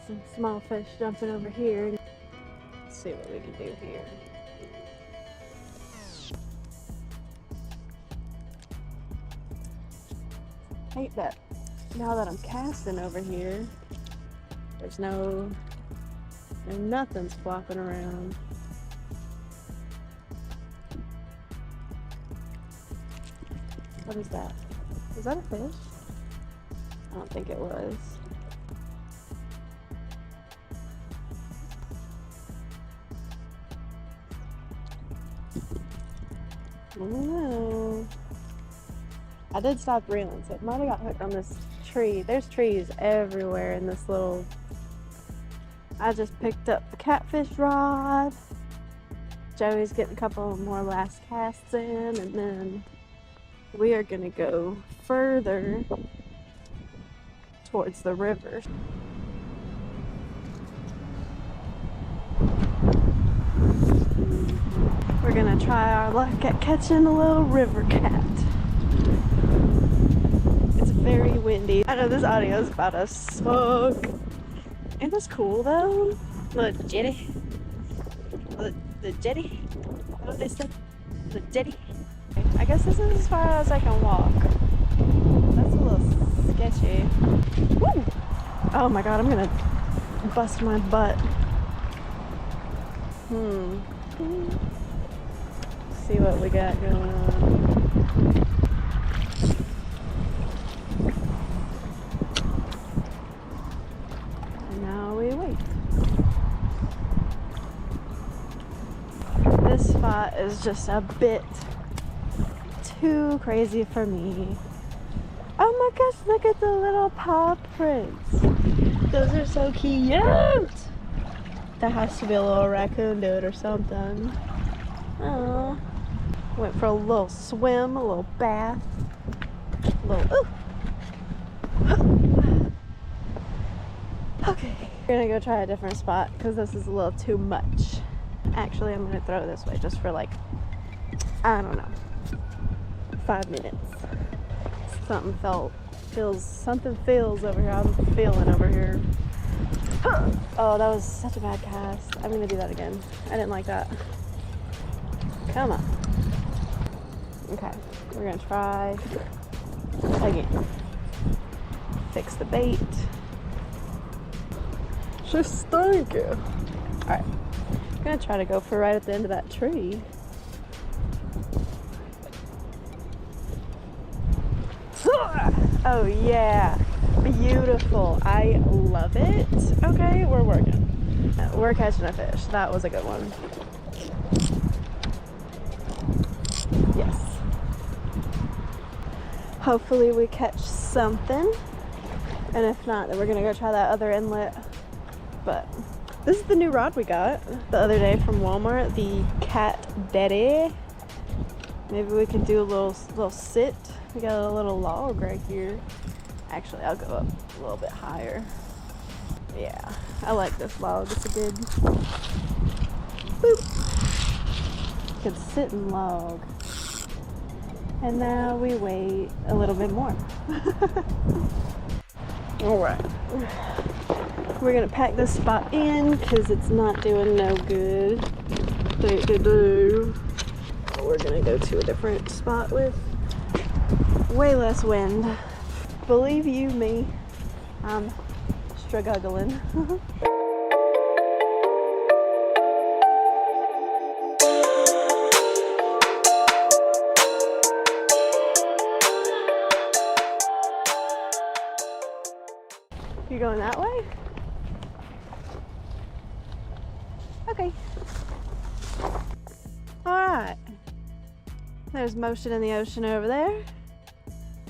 some small fish jumping over here. Let's see what we can do here. Hate that now that I'm casting over here, there's nothing's flopping around. What is that? Was that a fish? I don't think it was. I don't know. I did stop reeling, so it might have got hooked on this tree. There's trees everywhere in this little... I just picked up the catfish rod. Joey's getting a couple more last casts in, and then we are gonna go further towards the river. We're gonna try our luck at catching a little river cat. It's very windy. I know this audio is about to suck. It was cool though. The jetty. The jetty. What they said? The jetty. I guess this is as far as I can walk. That's a little sketchy. Woo! Oh my god, I'm gonna bust my butt. See what we got going on. And now we wait. This spot is just a bit too crazy for me. Oh my gosh, look at the little paw prints. Those are so cute. There has to be a little raccoon dude or something. Oh. Went for a little swim, a little bath, a little ooh. Okay, we're gonna go try a different spot because this is a little too much. Actually, I'm gonna throw this way just for like, I don't know, 5 minutes. Something feels over here. I'm feeling over here. Oh, that was such a bad cast. I'm gonna do that again. I didn't like that. Come on. Okay, we're gonna try again. Fix the bait. Just stinky. Alright, I'm gonna try to go for right at the end of that tree. Oh yeah, beautiful. I love it. Okay, we're working. We're catching a fish. That was a good one. Yes. Hopefully we catch something. And if not, then we're gonna go try that other inlet. But this is the new rod we got the other day from Walmart, the Cat Daddy. Maybe we can do a little sit. We got a little log right here. Actually, I'll go up a little bit higher. Yeah, I like this log. It's a good boop. Good sitting log. And now we wait a little bit more. Alright. We're gonna pack this spot in because it's not doing no good. We're gonna go to a different spot with way less wind. Believe you me, I'm struggling. You going that way? Okay. Alright. There's motion in the ocean over there.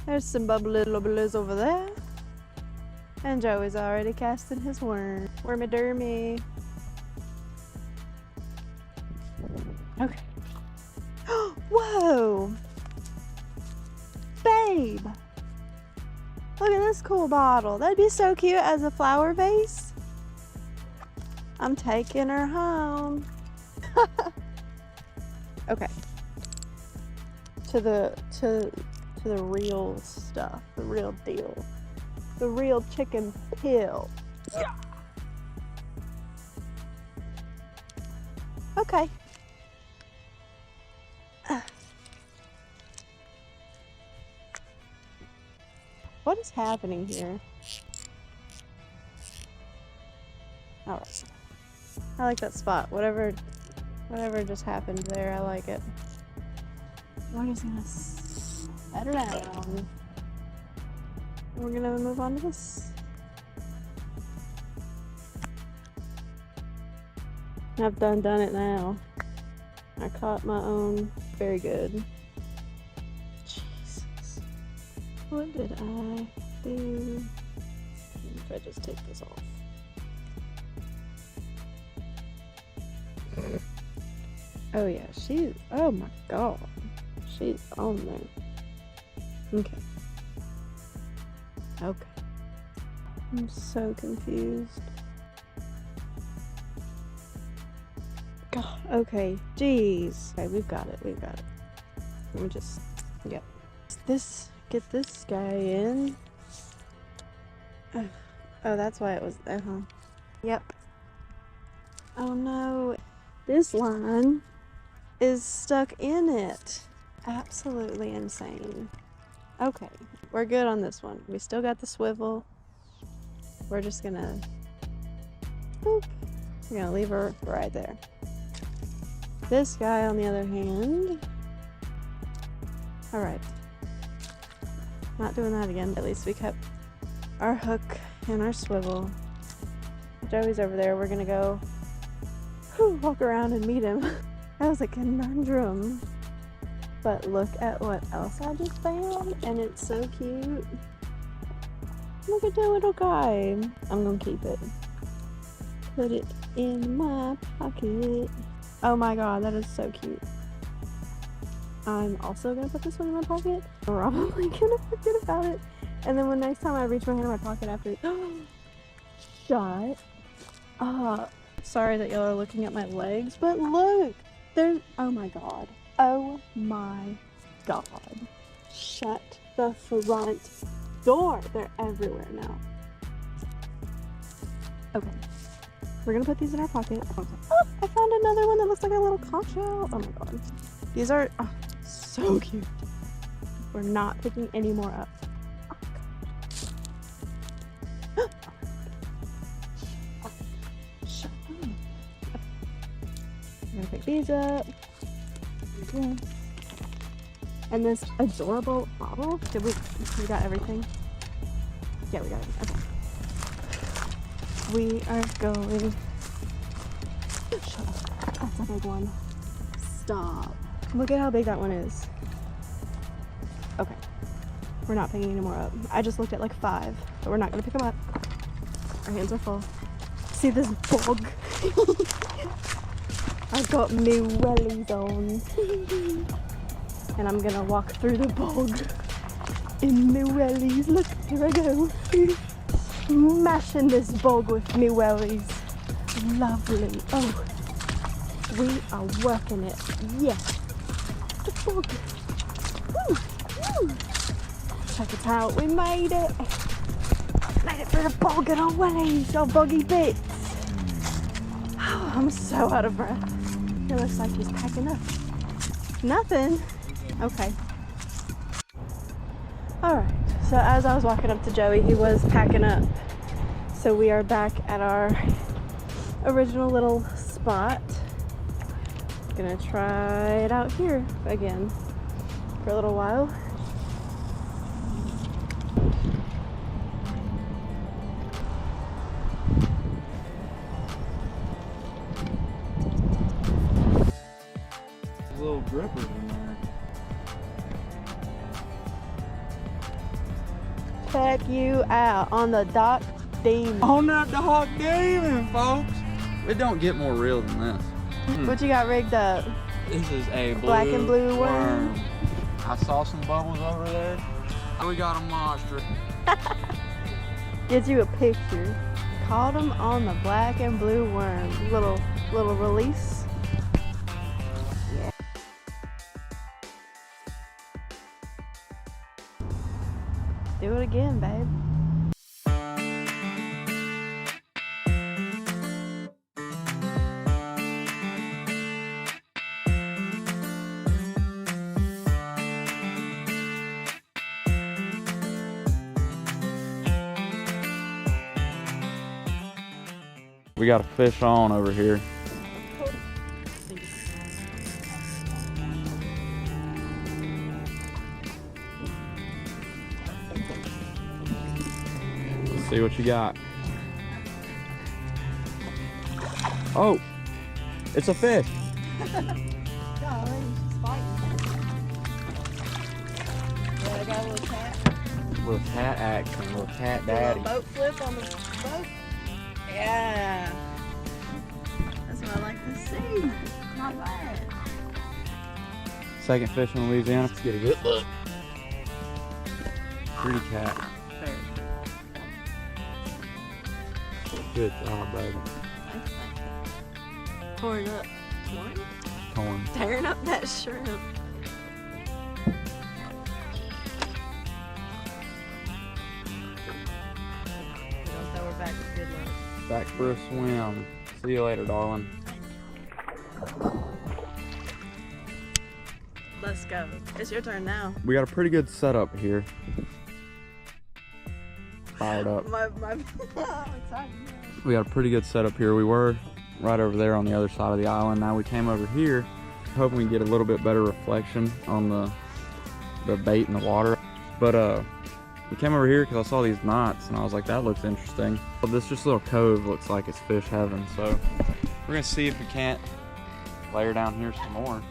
There's some bubblies over there. And Joey's already casting his worm. Wormy dermy. Okay. Whoa! Babe! Look at this cool bottle. That'd be so cute as a flower vase. I'm taking her home. Okay. To the real stuff, the real deal. The real chicken pill. Yeah. Okay. What is happening here? Alright. I like that spot. Whatever just happened there, I like it. We're just gonna set her down. And we're gonna move on to this. I've done it now. I caught my own. Very good. Jesus. What did I do? If I just take this off. Oh yeah, oh my god. She's on there. Okay. Okay. I'm so confused. God, okay. Jeez. Okay, we've got it. Let me just, yep. Get this guy in. Oh, that's why it was, Yep. Oh no. This line is stuck in it. Absolutely insane. Okay, we're good on this one. We still got the swivel. We're just gonna, boop. We're gonna leave her right there. This guy, on the other hand, all right. Not doing that again. At least we kept our hook and our swivel. Joey's over there. We're gonna go walk around and meet him. That was a conundrum. But look at what else I just found, and it's so cute. Look at that little guy. I'm gonna keep it. Put it in my pocket. Oh my god, that is so cute. I'm also gonna put this one in my pocket. I'm probably gonna forget about it. And then when next time I reach my hand in my pocket after shut up. Sorry that y'all are looking at my legs, but look! There's, oh my god. Oh my god. Shut the front door. They're everywhere now. Okay. We're gonna put these in our pocket. Oh, I found another one that looks like a little conch shell. Oh my god. These are so cute. We're not picking any more up. Shut up. I'm gonna pick these up. And this adorable bottle. Did we got everything? Yeah, we got it. Okay. We are going. Shut up. That's a big one. Stop. Look at how big that one is. Okay. We're not picking any more up. I just looked at like 5, but we're not gonna pick them up. Our hands are full. See this bog? I've got new wellies on. And I'm gonna walk through the bog in my wellies. Look, here I go. Mashing this bog with me wellies. Lovely. Oh, we are working it. Yes. The bog. Woo, woo. Check it out. We made it. Made it through the bog and our wellies, our boggy bits. Oh, I'm so out of breath. It looks like he's packing up. Nothing. Okay. Alright, so as I was walking up to Joey, he was packing up. So we are back at our original little spot. Gonna try it out here again for a little while. Little grippers in there. Check you out on the Doc Demon. On that Doc Demon, folks. It don't get more real than this. What you got rigged up? This is a Black and blue worm. I saw some bubbles over there. We got a monster. Get you a picture. Caught him on the black and blue worm. Little release. Yeah. Do it again, babe. We got a fish on over here. Let's see what you got. Oh, it's a fish. Golly, she's fighting. Yeah, I got a little cat. Little cat action, little cat A daddy. little boat flip on the boat. Yeah. That's what I like to see. Not bad. Second fish in Louisiana. Let's get a good look. Pretty cat. Fair. Good job, baby. Thanks, Torn up. Torn? Torn. Tearing up that shrimp. We'll throw her back with good luck. Back for a swim. See you later, darling. Let's go. It's your turn now. We got a pretty good setup here. Fired up. I'm excited. We got a pretty good setup here. We were right over there on the other side of the island. Now we came over here, hoping we can get a little bit better reflection on the bait in the water. But we came over here because I saw these knots and I was like, that looks interesting. But this just little cove looks like it's fish heaven. So we're gonna see if we can't layer down here some more.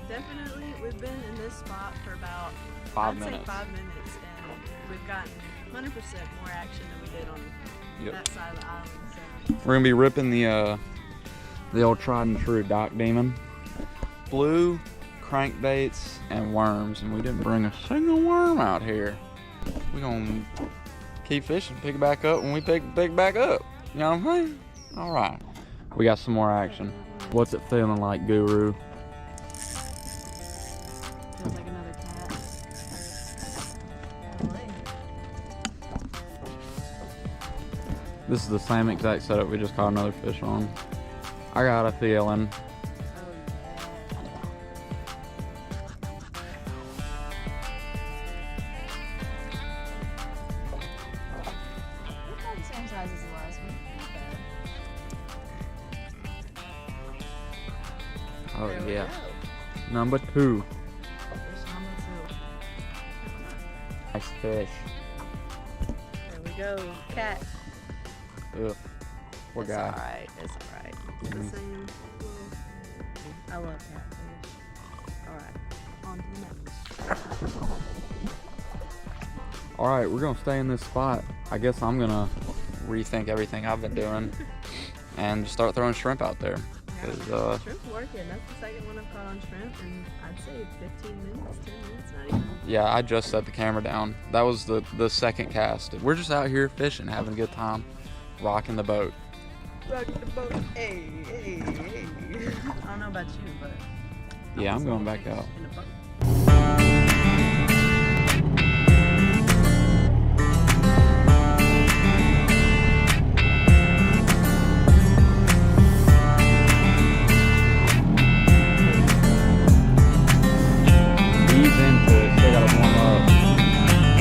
Definitely, we've been in this spot for about 5 I'd minutes. say 5 minutes, and we've gotten 100% more action than we did on Yep. that side of the island. So We're gonna be ripping the old tried and true Dock Demon. Blue, crankbaits, and worms, and we didn't bring a single worm out here. We're gonna keep fishing, pick it back up when we pick back up. You know what I'm saying? All right. We got some more action. What's it feeling like, Guru? feels like another cat. Golly. This is the same exact setup we just caught another fish on. I got a feeling. It's about the same size as the last one. Oh There we yeah. go. Number 2. Fish number 2. Nice fish. There we go. Cat. Ugh. Poor It's guy. alright. It's alright. It's Mhm. the same. I love catfish. Alright. On to the next. All right, we're gonna stay in this spot. I guess I'm gonna rethink everything I've been doing and start throwing shrimp out there. 'Cause, Shrimp's working. That's the second one I've caught on shrimp, and I'd say 15 minutes, 10 minutes, not even. yeah, I just set the camera down. That was the second cast. We're just out here fishing, having a good time, rocking the boat. Rocking the boat. Hey, hey, hey. I don't know about you, but Yeah, I'm going back out. in a boat. Ease into it, still gotta warm up.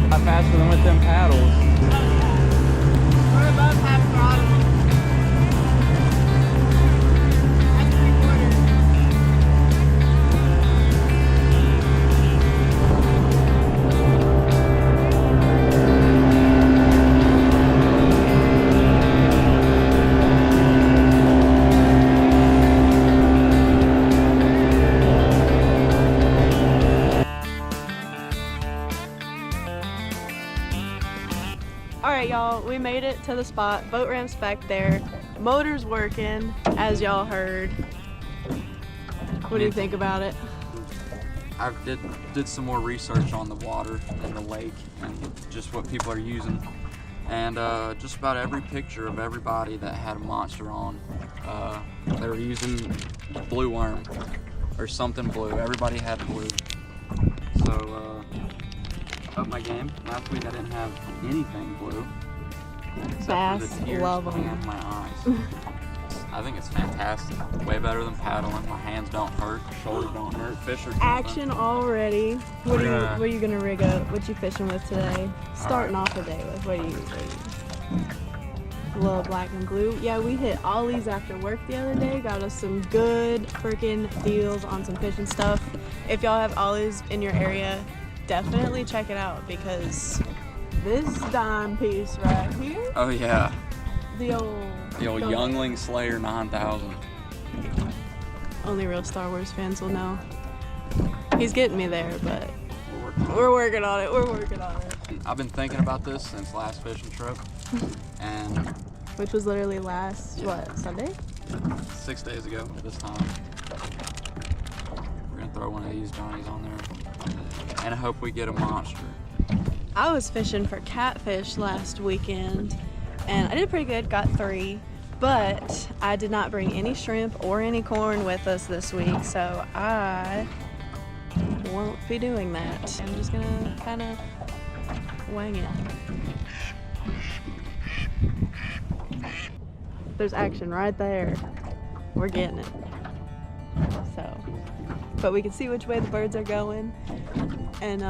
Not faster than with them paddles. We're above half throttle. That's 3/4. Alright, y'all, we made it to the spot. Boat ramp's back there. Motor's working, as y'all heard. What do you think about it? I did some more research on the water and the lake and just what people are using, and just about every picture of everybody that had a monster on, they were using blue worm or something blue. Everybody had blue. So up my game. Last week I didn't have anything blue, Except Bass, for the tears love 'em. in my eyes. I think it's fantastic. Way better than paddling. My hands don't hurt, shoulders don't hurt, fish are jumping. Action already. What We're are gonna- you gonna rig up? What you fishing with today? Starting off the day with what are you? Little black and blue. Yeah, we hit Ollie's after work the other day. Got us some good freaking deals on some fishing stuff. If y'all have Ollie's in your area, definitely check it out because this dime piece right here, Oh yeah, the old Youngling Slayer 9000. only real Star Wars fans will know. He's getting me there, but We're working on it. we're working on it. I've been thinking about this since last fishing trip, and Which was literally last, Yeah. what, Sunday? 6 days ago this time. We're gonna throw one of these Johnnies on there, and I hope we get a monster. I was fishing for catfish last weekend and I did pretty good, got 3, but I did not bring any shrimp or any corn with us this week, so I won't be doing that. I'm just gonna kind of wing it. There's action right there. We're getting it. So, but we can see which way the birds are going and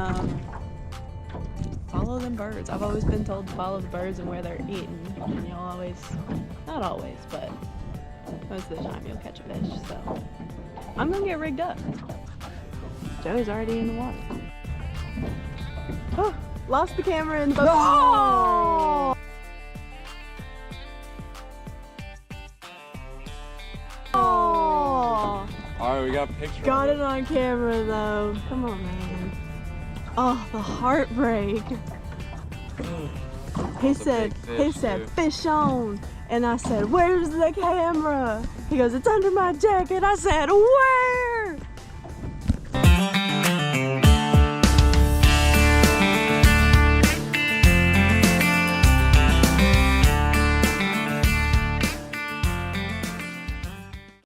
follow them birds. I've always been told to follow the birds and where they're eating. And you'll always, not always, but most of the time you'll catch a fish. So I'm gonna get rigged up. Joey's already in the water. Oh, lost the camera in the boat. Oh! Oh! All right, we got a picture. Got of it on camera though. Come on, man. Oh, the heartbreak. He It's a said, big he fish, said, too. fish on. And I said, where's the camera? He goes, it's under my jacket. I said, where?